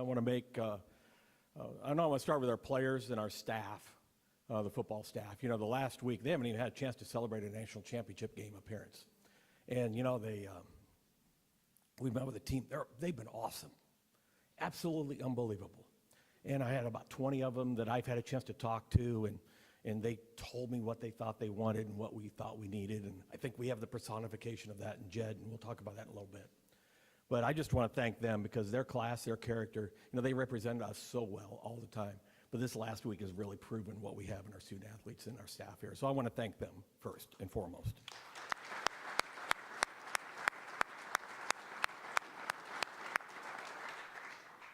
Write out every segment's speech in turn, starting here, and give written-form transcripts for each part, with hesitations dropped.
want to make, I want to start with our players and our staff, the football staff. You know, the last week, they haven't even had a chance to celebrate a national championship game appearance. And, you know, we met with a team. They've been awesome, absolutely unbelievable. And I had about 20 of them that I've had a chance to talk to, and they told me what they thought they wanted and what we thought we needed. And I think we have the personification of that in Jedd, and we'll talk about that in a little bit. But I just want to thank them because their class, their character, you know, they represent us so well all the time. But this last week has really proven what we have in our student athletes and our staff here. So I want to thank them first and foremost.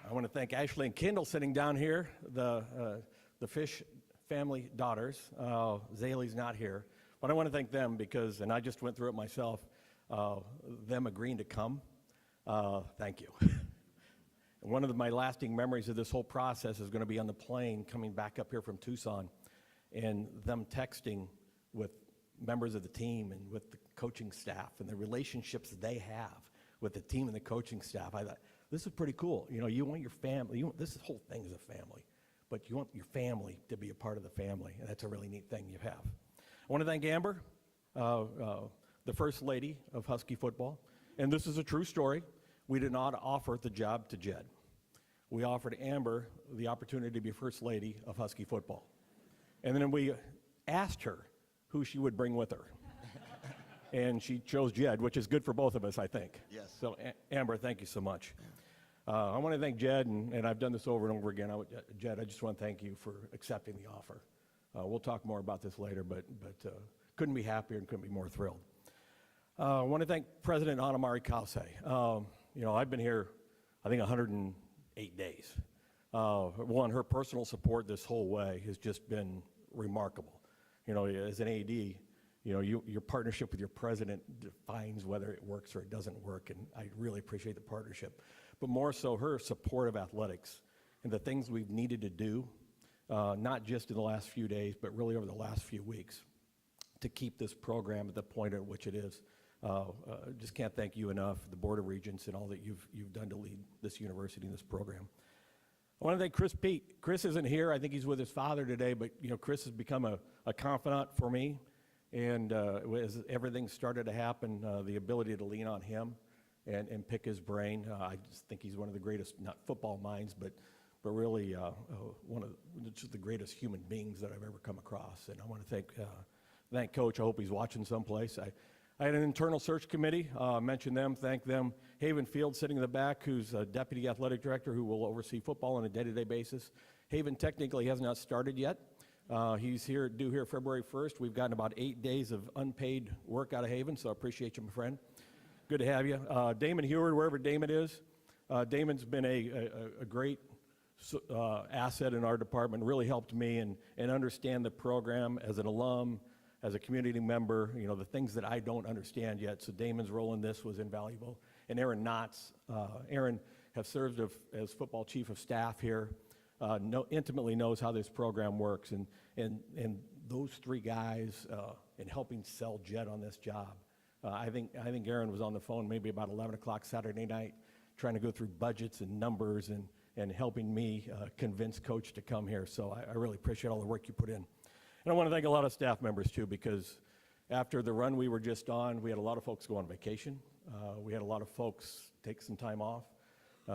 I want to thank Ashley and Kendall sitting down here, the Fisch family daughters. Zaley's not here. But I want to thank them because, and I just went through it myself, them agreeing to come. Thank you. And one of my lasting memories of this whole process is going to be on the plane coming back up here from Tucson and them texting with members of the team and with the coaching staff and the relationships they have with the team and the coaching staff. I thought, this is pretty cool. You know, you want your family, this whole thing is a family, but you want your family to be a part of the family, and that's a really neat thing you have. I want to thank Amber, the first lady of Husky football, and this is a true story. We did not offer the job to Jedd. We offered Amber the opportunity to be first lady of Husky football. And then we asked her who she would bring with her. And she chose Jedd, which is good for both of us, I think. Yes. So, Amber, thank you so much. I want to thank Jedd, and I've done this over and over again. Jedd, I just want to thank you for accepting the offer. We'll talk more about this later, but couldn't be happier and couldn't be more thrilled. I want to thank President Anamari Kause. You know, I've been here, I think, 108 days. Her personal support this whole way has just been remarkable. You know, as an AD, you know, your partnership with your president defines whether it works or it doesn't work, and I really appreciate the partnership. But more so, her support of athletics and the things we've needed to do, not just in the last few days, but really over the last few weeks, to keep this program at the point at which it is. Just can't thank you enough, the Board of Regents, and all that you've done to lead this university and this program. I want to thank Chris Pete. Chris isn't here. I think he's with his father today, but you know, Chris has become a confidant for me. And as everything started to happen, the ability to lean on him and pick his brain, I just think he's one of the greatest, not football minds, but really one of just the greatest human beings that I've ever come across. And I want to thank Coach. I hope he's watching someplace. I had an internal search committee, mention them, thank them. Haven Field sitting in the back, who's a deputy athletic director who will oversee football on a day-to-day basis. Haven technically has not started yet. He's due here February 1st. We've gotten about 8 days of unpaid work out of Haven, so I appreciate you, my friend. Good to have you. Damon Heward, wherever Damon is. Damon's been a great asset in our department, really helped me and understand the program as an alum, as a community member, you know, the things that I don't understand yet. So Damon's role in this was invaluable. And Aaron Knotts. Aaron has served as football chief of staff here. Intimately knows how this program works, and those three guys in helping sell Jedd on this job. I think Aaron was on the phone maybe about 11 o'clock Saturday night trying to go through budgets and numbers and helping me convince Coach to come here. So I really appreciate all the work you put in. And I want to thank a lot of staff members too, because after the run we were just on, we had a lot of folks go on vacation. We had a lot of folks take some time off.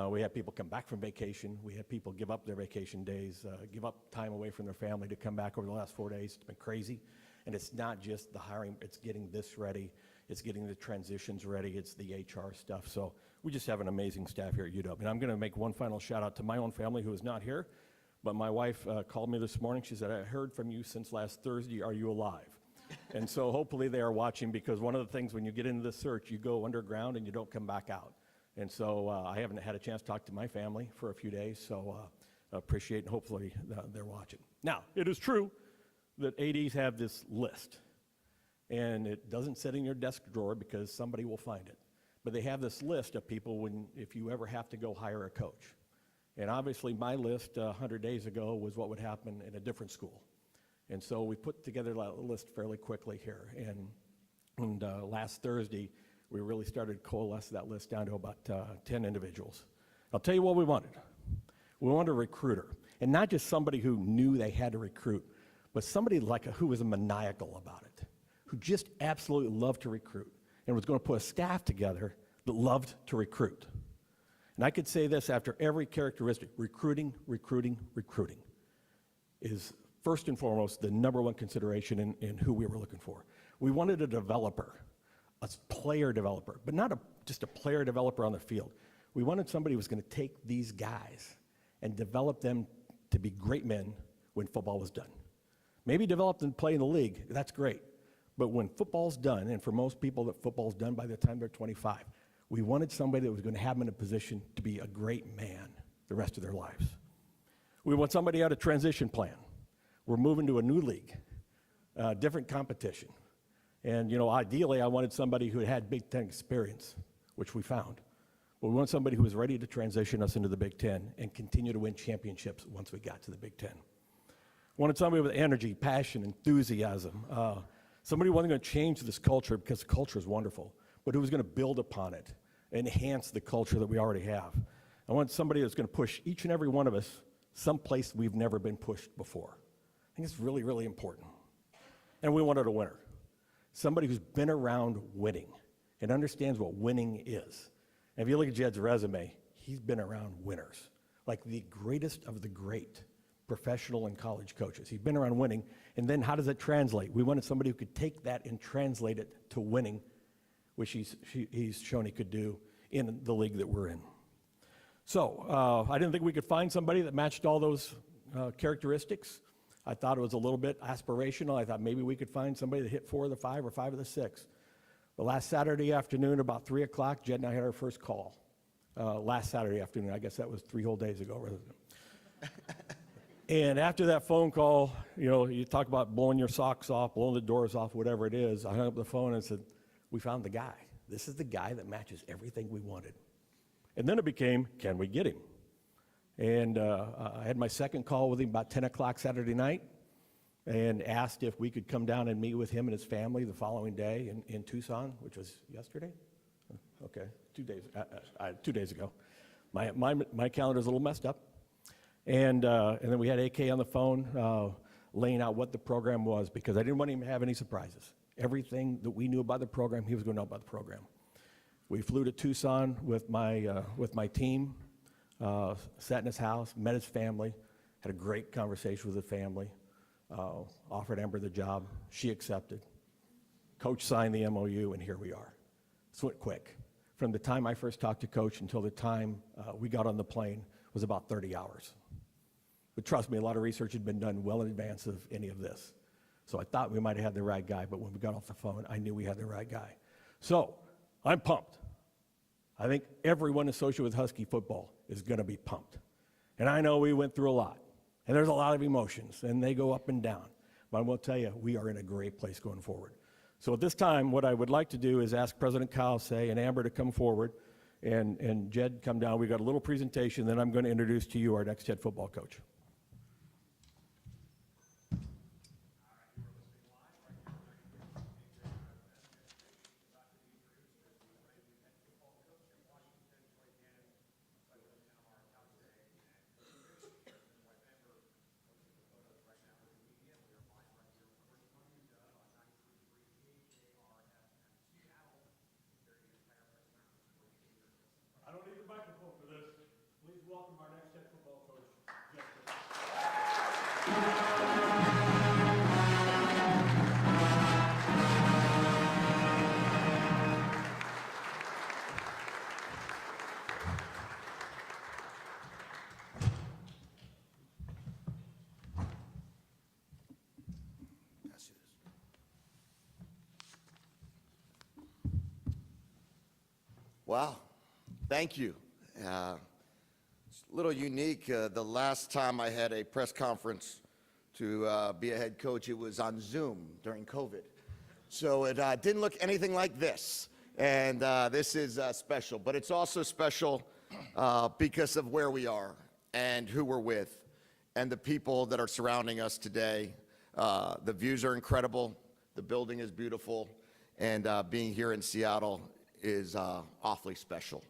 We had people come back from vacation. We had people give up their vacation days, give up time away from their family to come back over the last 4 days. It's been crazy. And it's not just the hiring, it's getting this ready. It's getting the transitions ready. It's the HR stuff. So we just have an amazing staff here at UW. And I'm going to make one final shout out to my own family who is not here. But my wife called me this morning. She said, I heard from you since last Thursday. Are you alive? And so hopefully they are watching, because one of the things when you get into this search, you go underground and you don't come back out. And so I haven't had a chance to talk to my family for a few days, so appreciate and hopefully they're watching. Now, it is true that ADs have this list, and it doesn't sit in your desk drawer because somebody will find it. But they have this list of people if you ever have to go hire a coach. And obviously my list 100 days ago was what would happen in a different school. And so we put together a list fairly quickly here. And last Thursday, we really started to coalesce that list down to about 10 individuals. I'll tell you what we wanted. We wanted a recruiter, and not just somebody who knew they had to recruit, but somebody who was maniacal about it, who just absolutely loved to recruit and was going to put a staff together that loved to recruit. And I could say this after every characteristic: recruiting is first and foremost the number one consideration in who we were looking for. We wanted a developer, a player developer, but not just a player developer on the field. We wanted somebody who was going to take these guys and develop them to be great men when football was done. Maybe develop them to play in the league, that's great. But when football's done, and for most people that football's done by the time they're 25, we wanted somebody that was going to have them in a position to be a great man the rest of their lives. We want somebody who had a transition plan. We're moving to a new league, different competition. And, ideally, I wanted somebody who had Big Ten experience, which we found. But we want somebody who was ready to transition us into the Big Ten and continue to win championships once we got to the Big Ten. Wanted somebody with energy, passion, enthusiasm. Somebody who wasn't going to change this culture because the culture is wonderful, but who was going to build upon it, enhance the culture that we already have. I want somebody that's going to push each and every one of us someplace we've never been pushed before. I think it's really, really important. And we wanted a winner. Somebody who's been around winning and understands what winning is. And if you look at Jedd's resume, he's been around winners, like the greatest of the great professional and college coaches. He's been around winning, and then how does it translate? We wanted somebody who could take that and translate it to winning, which he's shown he could do in the league that we're in. So I didn't think we could find somebody that matched all those characteristics. I thought it was a little bit aspirational. I thought maybe we could find somebody that hit 4 of the 5 or 5 of the 6. But last Saturday afternoon, about 3 o'clock, Jedd and I had our first call. Last Saturday afternoon, I guess that was 3 whole days ago. And after that phone call, you talk about blowing your socks off, blowing the doors off, whatever it is. I hung up the phone and said, we found the guy. This is the guy that matches everything we wanted. And then it became, can we get him? And I had my second call with him about 10 o'clock Saturday night and asked if we could come down and meet with him and his family the following day in Tucson, which was yesterday? Okay, 2 days ago. My calendar's a little messed up. And then we had AK on the phone laying out what the program was, because I didn't want him to have any surprises. Everything that we knew about the program, he was going to know about the program. We flew to Tucson with my team, sat in his house, met his family, had a great conversation with the family, offered Amber the job. She accepted. Coach signed the MOU, and here we are. This went quick. From the time I first talked to Coach until the time we got on the plane was about 30 hours. But trust me, a lot of research had been done well in advance of any of this. So I thought we might have had the right guy, but when we got off the phone, I knew we had the right guy. So I'm pumped. I think everyone associated with Husky football is going to be pumped. And I know we went through a lot, and there's a lot of emotions, and they go up and down. But I will tell you, we are in a great place going forward. So at this time, what I would like to do is ask President Kyle-Say and Amber to come forward, and Jedd come down. We've got a little presentation, then I'm going to introduce to you our next head football coach. I don't need the microphone for this. Please welcome our next head football coach, Jedd Fisch. Wow, thank you. It's a little unique. The last time I had a press conference to be a head coach, it was on Zoom during COVID. So it didn't look anything like this. And this is special. But it's also special because of where we are and who we're with and the people that are surrounding us today. The views are incredible. The building is beautiful. And being here in Seattle is awfully special.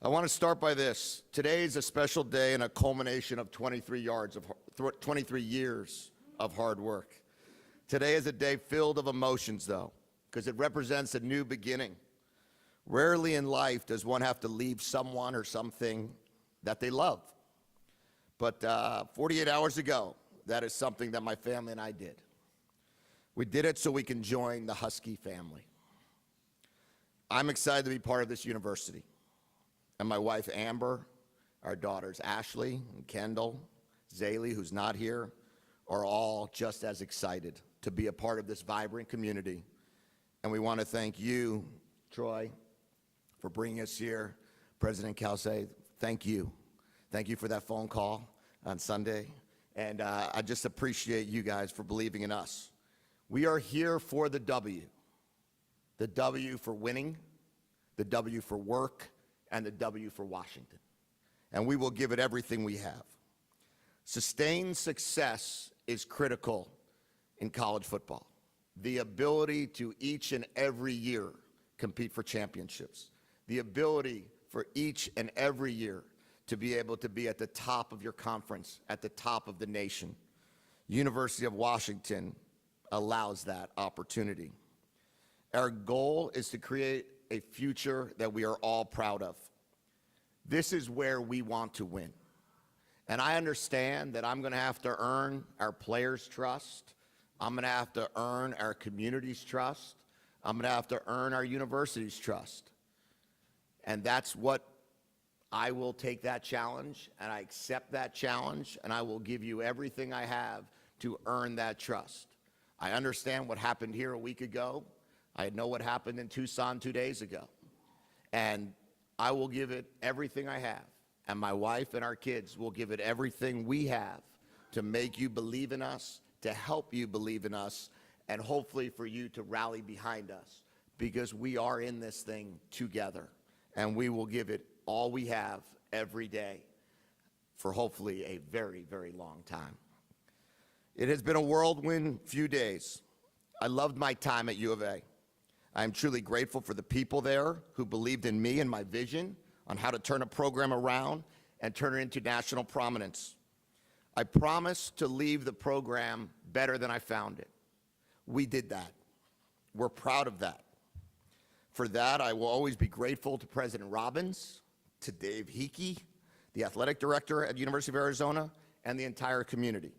I want to start by this. Today is a special day and a culmination of 23 years of hard work. Today is a day filled of emotions, though, because it represents a new beginning. Rarely in life does one have to leave someone or something that they love. But 48 hours ago, that is something that my family and I did. We did it so we can join the Husky family. I'm excited to be part of this university. And my wife, Amber, our daughters, Ashley and Kendall, Zaylee, who's not here, are all just as excited to be a part of this vibrant community. And we want to thank you, Troy, for bringing us here. President Kelsey, thank you. Thank you for that phone call on Sunday. And I just appreciate you guys for believing in us. We are here for the W. The W for winning, the W for work, and the W for Washington. And we will give it everything we have. Sustained success is critical in college football. The ability to each and every year compete for championships. The ability for each and every year to be able to be at the top of your conference, at the top of the nation. University of Washington allows that opportunity. Our goal is to create a future that we are all proud of. This is where we want to win. And I understand that I'm going to have to earn our players' trust. I'm going to have to earn our community's trust. I'm going to have to earn our university's trust. And that's what I will take that challenge, and I accept that challenge, and I will give you everything I have to earn that trust. I understand what happened here a week ago. I know what happened in Tucson 2 days ago. And I will give it everything I have. And my wife and our kids will give it everything we have to make you believe in us, to help you believe in us, and hopefully for you to rally behind us, because we are in this thing together. And we will give it all we have every day for hopefully a very, very long time. It has been a whirlwind few days. I loved my time at U of A. I am truly grateful for the people there who believed in me and my vision on how to turn a program around and turn it into national prominence. I promised to leave the program better than I found it. We did that. We're proud of that. For that, I will always be grateful to President Robbins, to Dave Hickey, the athletic director at University of Arizona, and the entire community.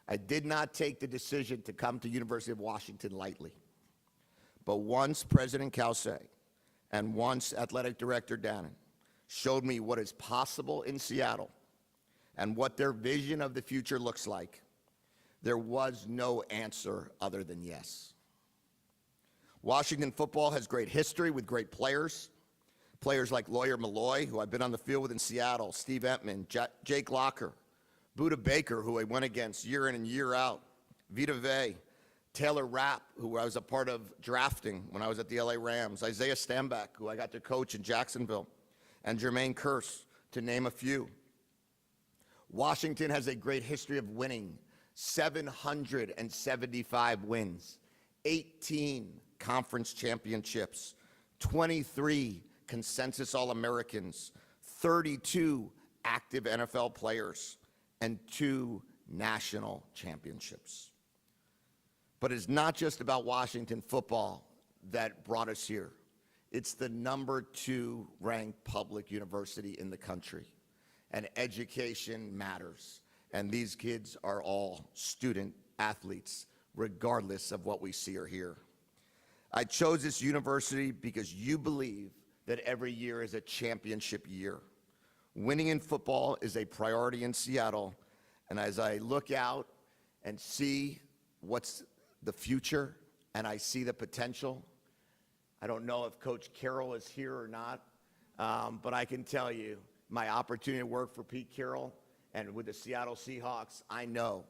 I did not take the decision to come to University of Washington lightly. But once President Kelsey and once Athletic Director Dannon showed me what is possible in Seattle and what their vision of the future looks like, there was no answer other than yes. Washington football has great history with great players. Players like Lawyer Malloy, who I've been on the field with in Seattle, Steve Entman, Jake Locker, Buda Baker, who I went against year in and year out, Vita Vey, Taylor Rapp, who I was a part of drafting when I was at the LA Rams, Isaiah Stanback, who I got to coach in Jacksonville, and Jermaine Kearse, to name a few. Washington has a great history of winning, 775 wins, 18 conference championships, 23 consensus All-Americans, 32 active NFL players, and 2 national championships. But it's not just about Washington football that brought us here. It's the #2 ranked public university in the country. And education matters. And these kids are all student athletes, regardless of what we see or hear. I chose this university because you believe that every year is a championship year. Winning in football is a priority in Seattle. And as I look out and see what's the future, and I see the potential. I don't know if Coach Carroll is here or not, but I can tell you, my opportunity to work for Pete Carroll and with the Seattle Seahawks, I know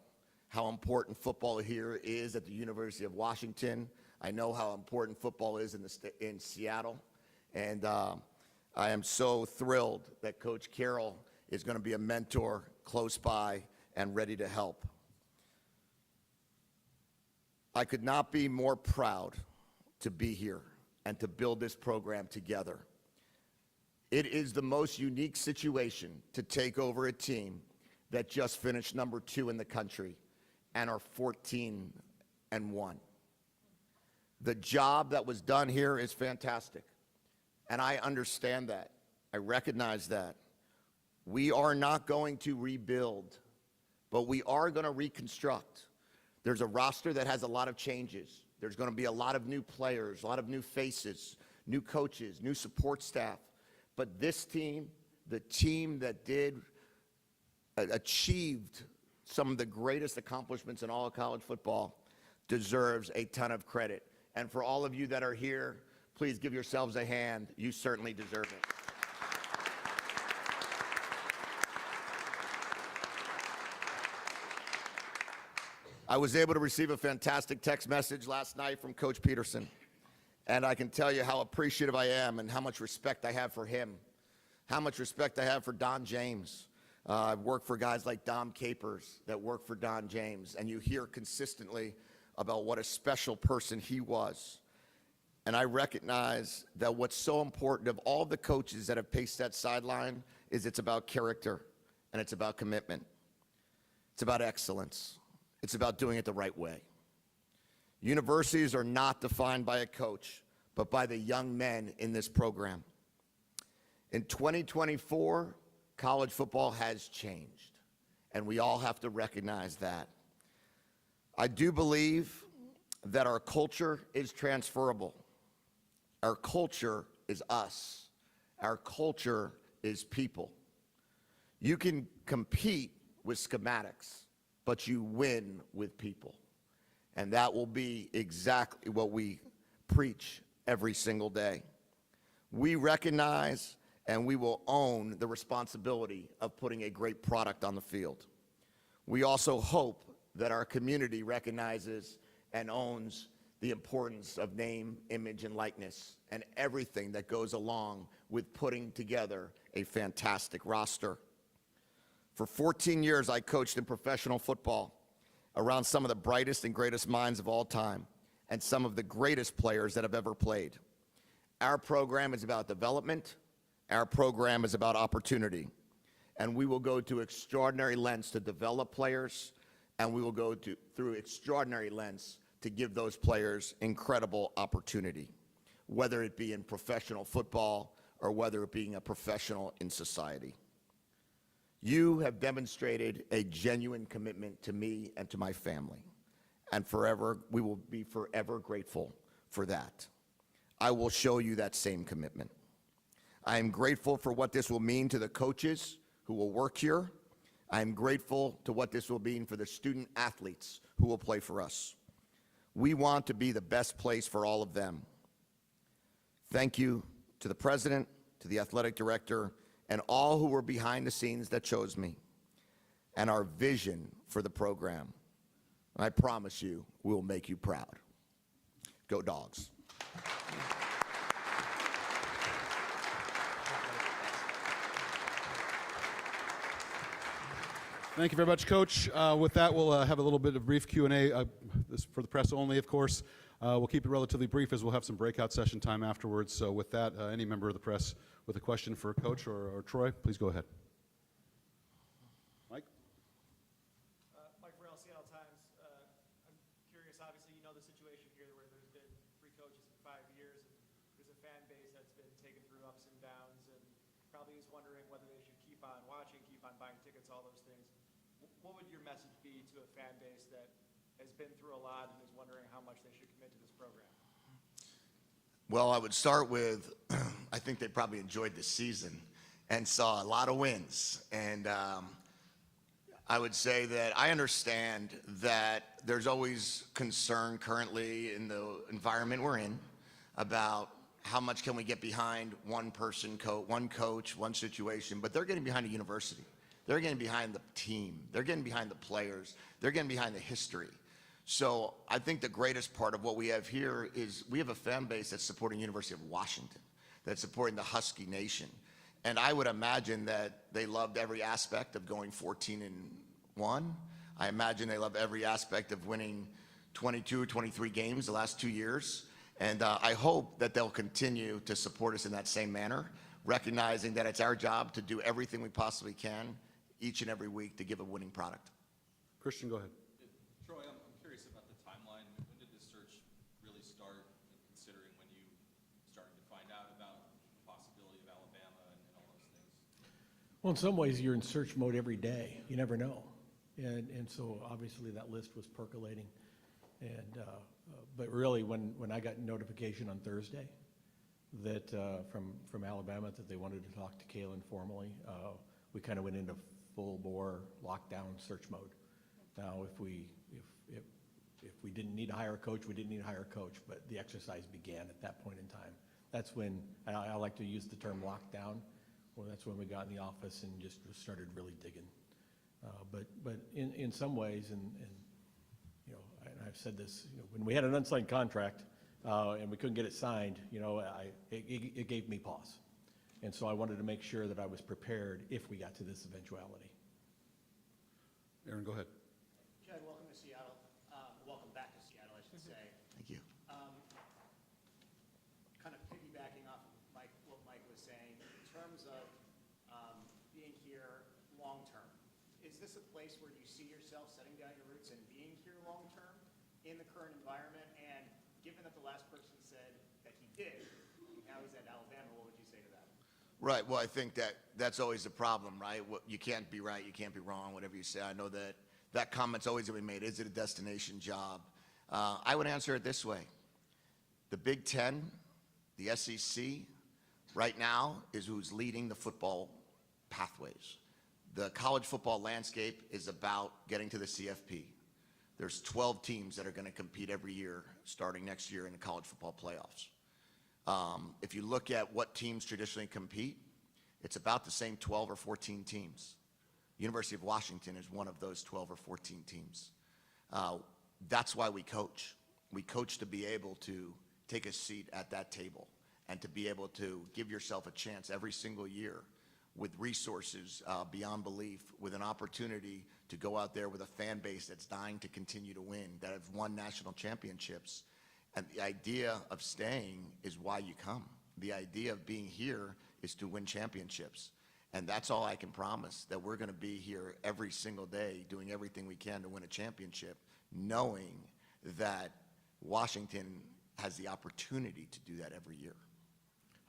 how important football here is at the University of Washington. I know how important football is in Seattle, and I am so thrilled that Coach Carroll is going to be a mentor close by and ready to help. I could not be more proud to be here and to build this program together. It is the most unique situation to take over a team that just finished number 2 in the country and are 14-1. The job that was done here is fantastic, and I understand that. I recognize that. We are not going to rebuild, but we are going to reconstruct. There's a roster that has a lot of changes. There's going to be a lot of new players, a lot of new faces, new coaches, new support staff. But this team, the team that achieved some of the greatest accomplishments in all of college football, deserves a ton of credit. And for all of you that are here, please give yourselves a hand. You certainly deserve it. I was able to receive a fantastic text message last night from Coach Peterson. And I can tell you how appreciative I am and how much respect I have for him, how much respect I have for Don James. I've worked for guys like Dom Capers that work for Don James, and you hear consistently about what a special person he was. And I recognize that what's so important of all the coaches that have paced that sideline is it's about character and it's about commitment. It's about excellence. It's about doing it the right way. Universities are not defined by a coach, but by the young men in this program. In 2024, college football has changed, and we all have to recognize that. I do believe that our culture is transferable. Our culture is us. Our culture is people. You can compete with schematics, but you win with people. And that will be exactly what we preach every single day. We recognize and we will own the responsibility of putting a great product on the field. We also hope that our community recognizes and owns the importance of name, image, and likeness, and everything that goes along with putting together a fantastic roster. For 14 years, I coached in professional football around some of the brightest and greatest minds of all time and some of the greatest players that have ever played. Our program is about development. Our program is about opportunity. And we will go to extraordinary lengths to develop players, and we will go through extraordinary lengths to give those players incredible opportunity, whether it be in professional football or whether it being a professional in society. You have demonstrated a genuine commitment to me and to my family, and we will be forever grateful for that. I will show you that same commitment. I am grateful for what this will mean to the coaches who will work here. I am grateful to what this will mean for the student athletes who will play for us. We want to be the best place for all of them. Thank you to the president, to the athletic director, and all who were behind the scenes that chose me, and our vision for the program. I promise you, we will make you proud. Go Dogs. Thank you very much, Coach. With that, we'll have a little bit of brief Q&A. This for the press only, of course. We'll keep it relatively brief as we'll have some breakout session time afterwards. So with that, any member of the press with a question for Coach or Troy, please go ahead. Mike? Mike Farrell, Seattle Times. I'm curious, obviously you know the situation here where there's been 3 coaches in 5 years, and there's a fan base that's been taken through ups and downs, and probably is wondering whether they should keep on watching, keep on buying tickets, all those things. What would your message be to a fan base that has been through a lot and is wondering how much they should commit to this program? Well, I would start with, I think they probably enjoyed the season and saw a lot of wins. And I would say that I understand that there's always concern currently in the environment we're in about how much can we get behind one person, one coach, one situation, but they're getting behind a university. They're getting behind the team. They're getting behind the players. They're getting behind the history. So I think the greatest part of what we have here is we have a fan base that's supporting University of Washington, that's supporting the Husky Nation. And I would imagine that they loved every aspect of going 14-1. I imagine they love every aspect of winning 22 or 23 games the last 2 years. And I hope that they'll continue to support us in that same manner. recognizing that it's our job to do everything we possibly can each and every week to give a winning product. Christian, go ahead. Troy, I'm curious about the timeline. When did this search really start, considering when you started to find out about the possibility of Alabama and all those things? Well, in some ways, you're in search mode every day. You never know. And so obviously that list was percolating. But really, when I got notification on Thursday that from Alabama that they wanted to talk to Kalen formally, we kind of went into full-bore lockdown search mode. Now, if we didn't need to hire a coach, we didn't need to hire a coach, but the exercise began at that point in time. That's when, I like to use the term lockdown, well, that's when we got in the office and just started really digging. But in some ways, and you know, and I've said this, you know, when we had an unsigned contract and we couldn't get it signed, you know, it gave me pause. And so I wanted to make sure that I was prepared if we got to this eventuality. Aaron, go ahead. Jedd, welcome to Seattle. Welcome back to Seattle, I should say. Thank you. Kind of piggybacking off of what Mike was saying, in terms of being here long-term, is this a place where you see yourself setting down your roots and being here long-term in the current environment? And given that the last person said that he did, now he's at Alabama, what would you say to that? Right. Well, I think that's always the problem, right? You can't be right, you can't be wrong, whatever you say. I know that comment's always going to be made. Is it a destination job? I would answer it this way. The Big Ten, the SEC, right now is who's leading the football pathways. The college football landscape is about getting to the CFP. There's 12 teams that are going to compete every year starting next year in the college football playoffs. If you look at what teams traditionally compete, it's about the same 12 or 14 teams. University of Washington is one of those 12 or 14 teams. That's why we coach. We coach to be able to take a seat at that table and to be able to give yourself a chance every single year with resources beyond belief, with an opportunity to go out there with a fan base that's dying to continue to win, that have won national championships. And the idea of staying is why you come. The idea of being here is to win championships. And that's all I can promise, that we're going to be here every single day doing everything we can to win a championship, knowing that Washington has the opportunity to do that every year.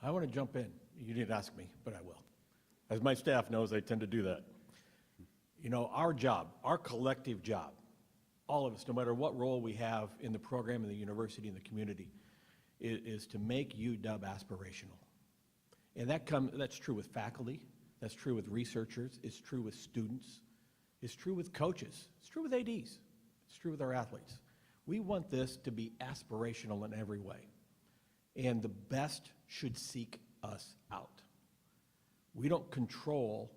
I want to jump in. You didn't ask me, but I will. As my staff knows, I tend to do that. You know, our job, our collective job, all of us, no matter what role we have in the program, in the university, in the community, is to make UW aspirational. And that's true with faculty, that's true with researchers, it's true with students, it's true with coaches, it's true with ADs, it's true with our athletes. We want this to be aspirational in every way. And the best should seek us out. We don't control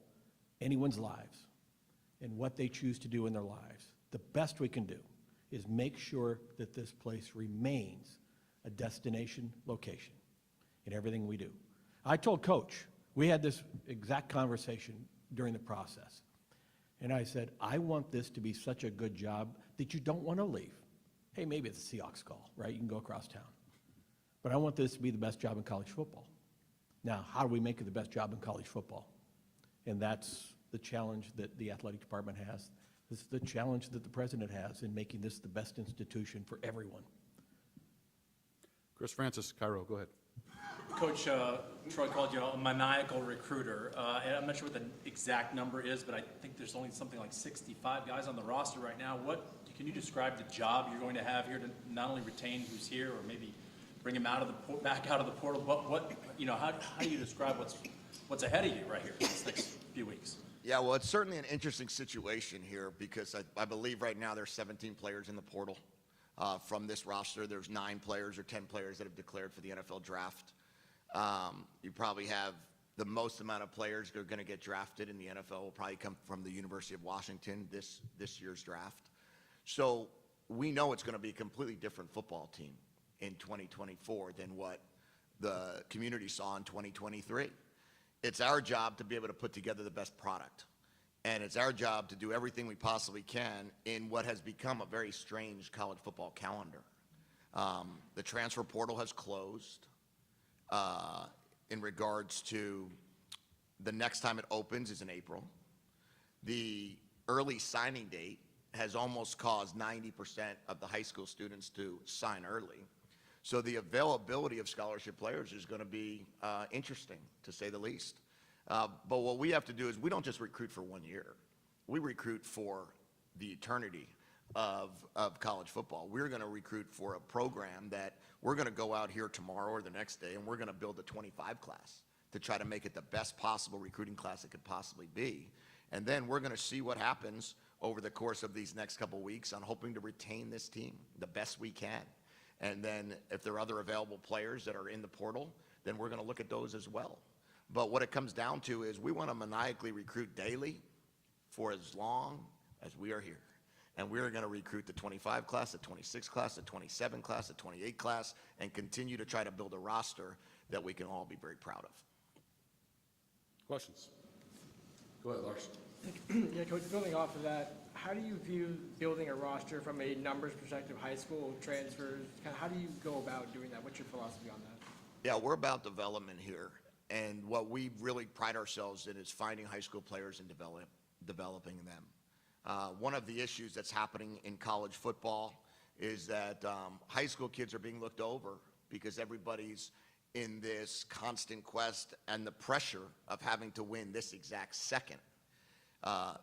anyone's lives and what they choose to do in their lives. The best we can do is make sure that this place remains a destination location in everything we do. I told Coach, we had this exact conversation during the process. And I said, I want this to be such a good job that you don't want to leave. Hey, maybe it's a Seahawks call, right? You can go across town. But I want this to be the best job in college football. Now, how do we make it the best job in college football? And that's the challenge that the athletic department has. This is the challenge that the president has in making this the best institution for everyone. Chris Francis, Cairo, go ahead. Coach, Troy called you a maniacal recruiter. And I'm not sure what the exact number is, but I think there's only something like 65 guys on the roster right now. Can you describe the job you're going to have here to not only retain who's here, or maybe bring him back out of the portal? How do you describe what's ahead of you right here in this next few weeks? Yeah, well, it's certainly an interesting situation here because I believe right now there's 17 players in the portal. From this roster, there's 9 players or 10 players that have declared for the NFL draft. You probably have the most amount of players that are going to get drafted in the NFL will probably come from the University of Washington this year's draft. So we know it's going to be a completely different football team in 2024 than what the community saw in 2023. It's our job to be able to put together the best product. And it's our job to do everything we possibly can in what has become a very strange college football calendar. The transfer portal has closed. in regards to the next time it opens is in April. The early signing date has almost caused 90% of the high school students to sign early. So the availability of scholarship players is going to be interesting, to say the least. But what we have to do is we don't just recruit for 1 year. We recruit for the eternity of college football. We're going to recruit for a program that we're going to go out here tomorrow or the next day, and we're going to build a 25 class to try to make it the best possible recruiting class it could possibly be. And then we're going to see what happens over the course of these next couple weeks on hoping to retain this team the best we can. And then if there are other available players that are in the portal, then we're going to look at those as well. But what it comes down to is we want to maniacally recruit daily for as long as we are here. And we're going to recruit the 25 class, the 26 class, the 27 class, the 28 class, and continue to try to build a roster that we can all be very proud of. Questions? Go ahead, Lars. Yeah, Coach, building off of that, how do you view building a roster from a numbers perspective, high school transfers? Kind of how do you go about doing that? What's your philosophy on that? Yeah, we're about development here. And what we really pride ourselves in is finding high school players and developing them. One of the issues that's happening in college football is that high school kids are being looked over because everybody's in this constant quest and the pressure of having to win this exact second.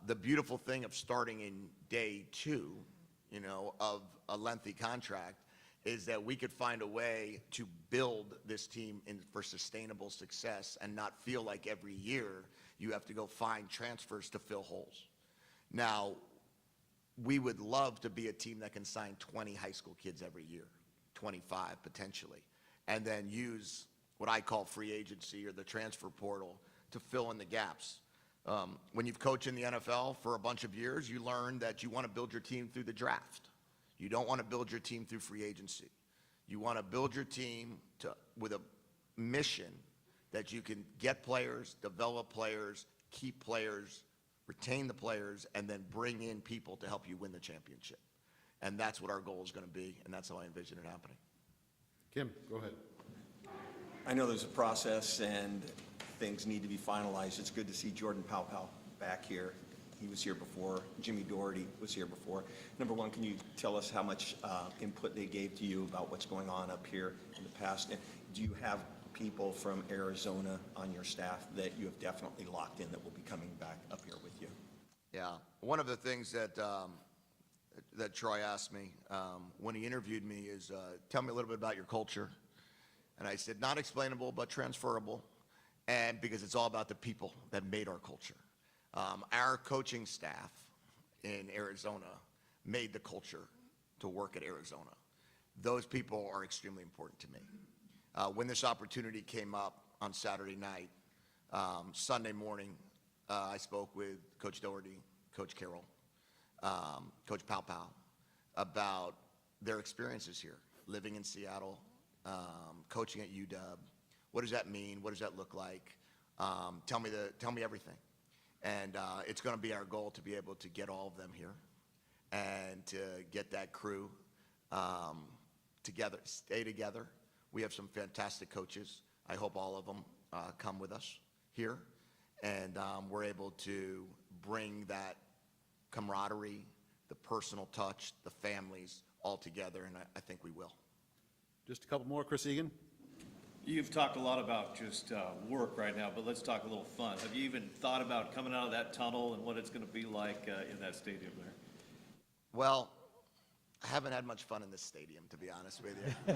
The beautiful thing of starting in day 2, of a lengthy contract is that we could find a way to build this team for sustainable success and not feel like every year you have to go find transfers to fill holes. Now, we would love to be a team that can sign 20 high school kids every year, 25 potentially, and then use what I call free agency or the transfer portal to fill in the gaps. When you've coached in the NFL for a bunch of years, you learn that you want to build your team through the draft. You don't want to build your team through free agency. You want to build your team with a mission that you can get players, develop players, keep players, retain the players, and then bring in people to help you win the championship. And that's what our goal is going to be, and that's how I envision it happening. Kim, go ahead. I know there's a process and things need to be finalized. It's good to see Jordan Paopao back here. He was here before. Jimmy Doherty was here before. Number one, can you tell us how much input they gave to you about what's going on up here in the past? And do you have people from Arizona on your staff that you have definitely locked in that will be coming back up here with you? Yeah, one of the things that Troy asked me when he interviewed me is, tell me a little bit about your culture. And I said, not explainable, but transferable, and because it's all about the people that made our culture. Our coaching staff in Arizona made the culture to work at Arizona. Those people are extremely important to me. When this opportunity came up on Saturday night, Sunday morning, I spoke with Coach Doherty, Coach Carroll, Coach Paopao about their experiences here, living in Seattle, coaching at UW. What does that mean? What does that look like? Tell me everything. And it's going to be our goal to be able to get all of them here and to get that crew together, stay together. We have some fantastic coaches. I hope all of them come with us here. And we're able to bring that camaraderie, the personal touch, the families all together, and I think we will. Just a couple more, Chris Egan. You've talked a lot about just work right now, but let's talk a little fun. Have you even thought about coming out of that tunnel and what it's going to be like in that stadium there? Well, I haven't had much fun in this stadium, to be honest with you.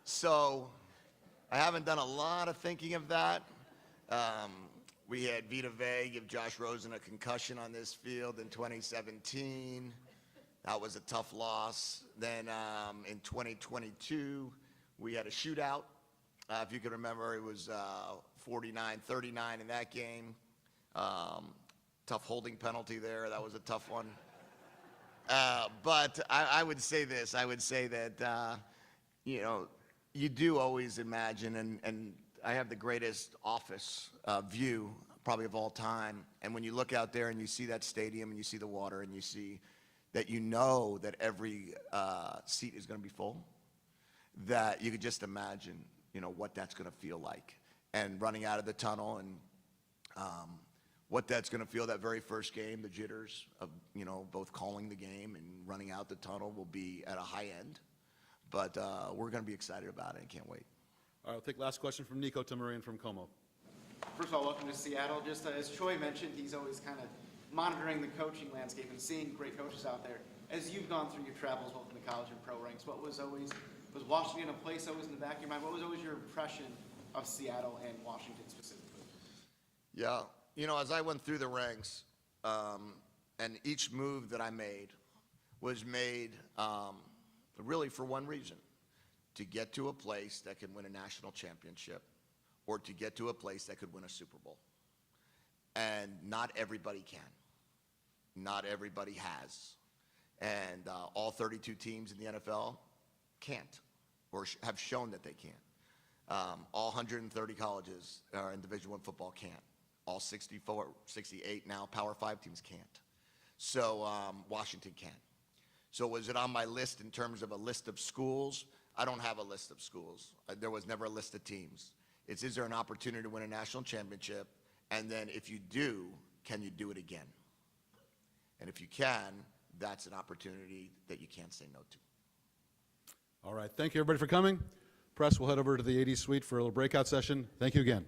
So I haven't done a lot of thinking of that. We had Vita Vea give Josh Rosen a concussion on this field in 2017. That was a tough loss. Then in 2022, we had a shootout. If you can remember, it was 49-39 in that game. Tough holding penalty there. That was a tough one. But I would say this. I would say that, you do always imagine, and I have the greatest office view probably of all time. And when you look out there and you see that stadium and you see the water and you see that that every seat is going to be full, that you could just imagine, what that's going to feel like. And running out of the tunnel and what that's going to feel that very first game, the jitters of, both calling the game and running out the tunnel will be at a high end. But we're going to be excited about it and can't wait. All right, we'll take last question from Nico Tamarian from Como. First of all, welcome to Seattle. Just as Troy mentioned, he's always kind of monitoring the coaching landscape and seeing great coaches out there. As you've gone through your travels both in the college and pro ranks, was Washington a place always in the back of your mind? What was always your impression of Seattle and Washington specifically? Yeah, as I went through the ranks, and each move that I made was made really for one reason, to get to a place that could win a national championship or to get to a place that could win a Super Bowl. And not everybody can. Not everybody has. And all 32 teams in the NFL can't or have shown that they can't. All 130 colleges in Division I football can't. All 64, 68 now Power 5 teams can't. So Washington can. So was it on my list in terms of a list of schools? I don't have a list of schools. There was never a list of teams. It's, is there an opportunity to win a national championship? And then if you do, can you do it again? And if you can, that's an opportunity that you can't say no to. All right, thank you everybody for coming. Press, we'll head over to the 80 suite for a little breakout session. Thank you again.